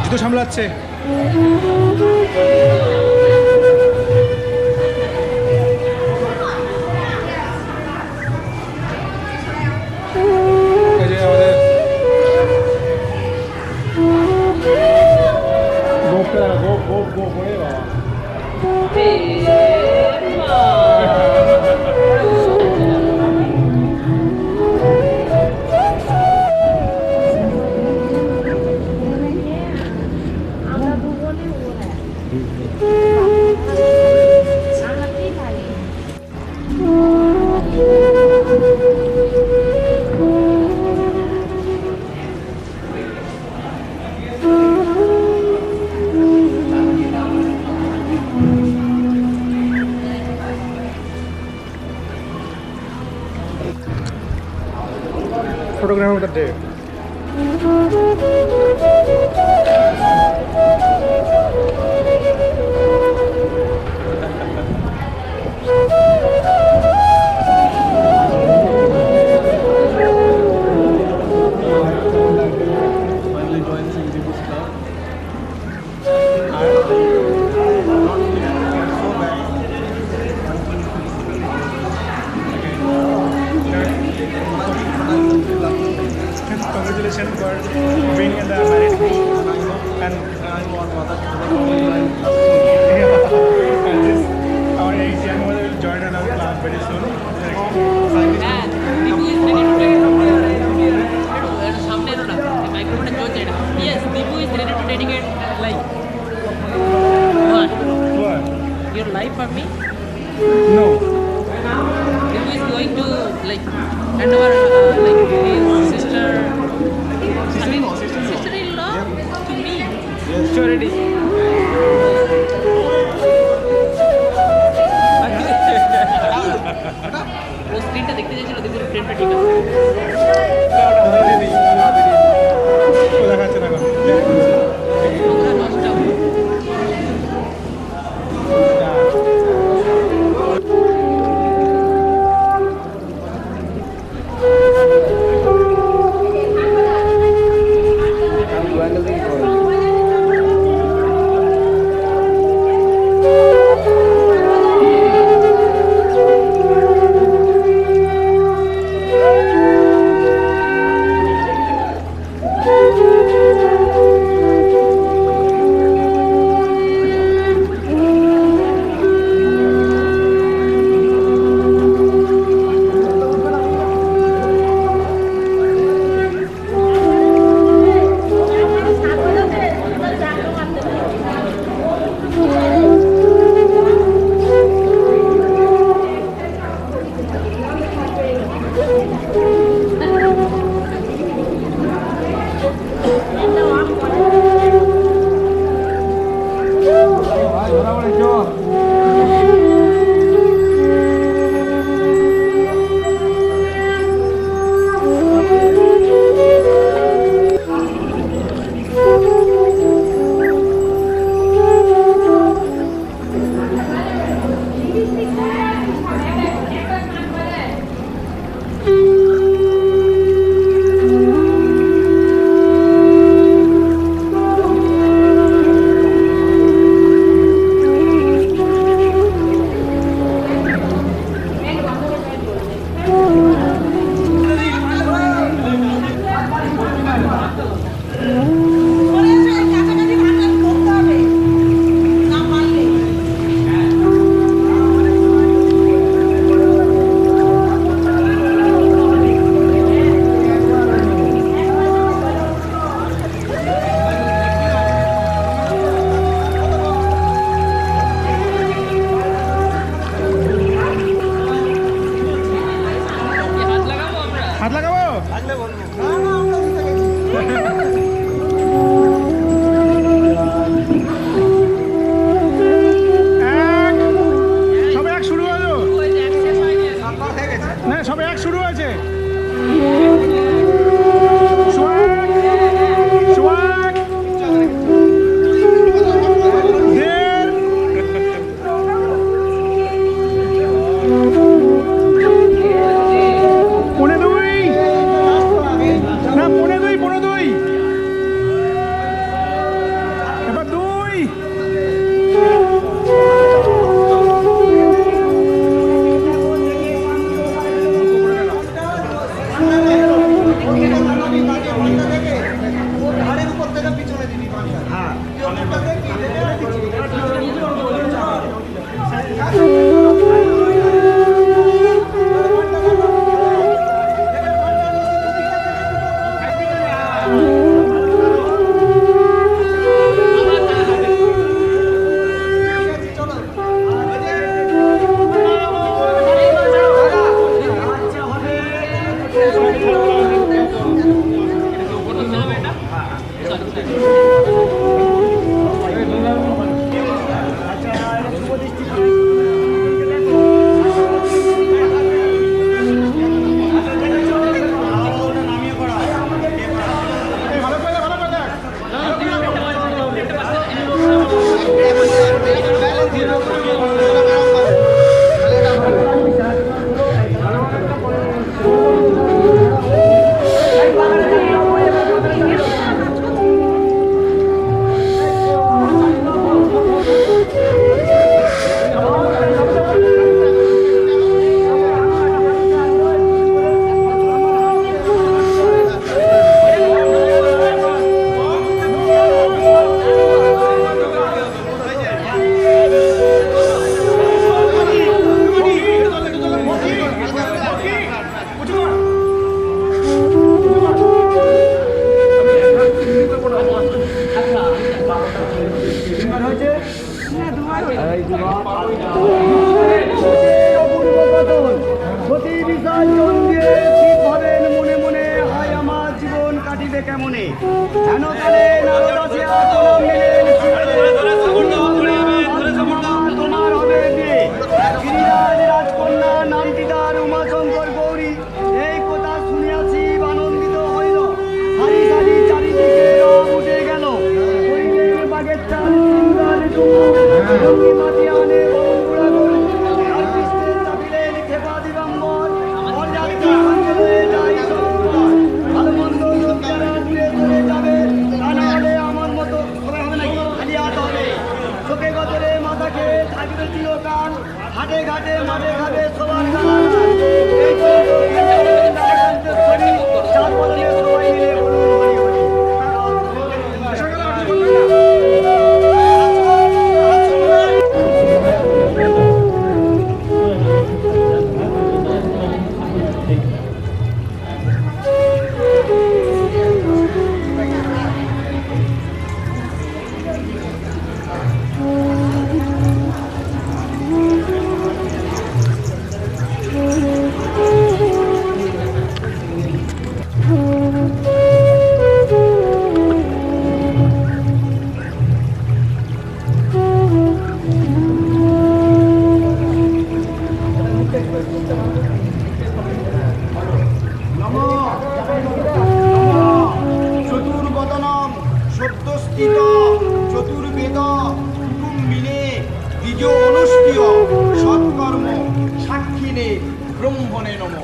জুতো সামলাচ্ছে। Photographer of the day. Congratulations for being in the married group, and this our young mother will join another class very soon. Yes, Dipu is ready to dedicate like what? Your life for me? No. Dipu is going to like hand over like his sister-in-law to me. Yes, sure, ready. সবে এক শুরু হলো না, সবে এক শুরু হয়েছে। কেমনে হেন কালে নারদ আসিয়া প্রণাম নিলেন তোমার হবে বিয়ে গিরিরাজ রাজকন্যা নামটি তার উমাশঙ্কর গৌরী। এই কথা শুনিয়াছি আনন্দিত হইল। সারি সারি চারিদিকে রব উঠে গেল। বাগের চাল মাটি আনে বরুণগুড়া গরু আর কৃষ্ণের চাপিলেন খেপা দিগম্বর অরযাত্রী সঙ্গে যাই ভালো মন্দ যারা দূরে দূরে যাবে তা না হলে আমার মতো সবাই হবে নাকি খালি হাত হবে। চোখে গতরে মাথাকে থাকবে চিরকাল হাটে ঘাটে মাঠে ঘাটে সবার গান চার বদলে সবাই মিলে বলুন হরি হরি। চতুর্বেদ কুটুম্বিনে দ্বিজ অনুষ্ঠিয় সৎকর্ম সাক্ষিণে ব্রহ্মণে নম।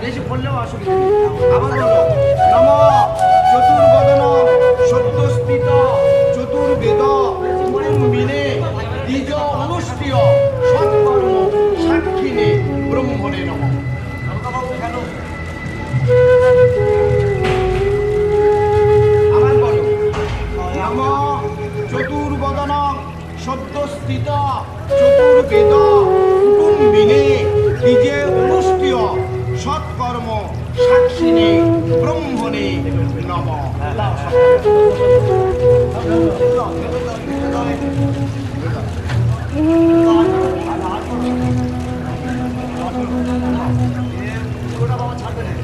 বেশি বললেও অসুবিধা নেই। আবার বলো নম চতুর্বদন সত্যস্থিত চতুর্বেদ কুটুম্বিনে দ্বিজ অনুষ্ঠিয় সৎকর্ম সাক্ষিণে ব্রহ্মণে নম। আবার বলো নম চতুর্বদন সত্যস্থিত চতুর্বেদ কুটুম্বিনে দ্বিজে অনুষ্ঠিয় সৎকর্ম সাক্ষিণে ব্রহ্মণে নম। বাবা ছাড়বে না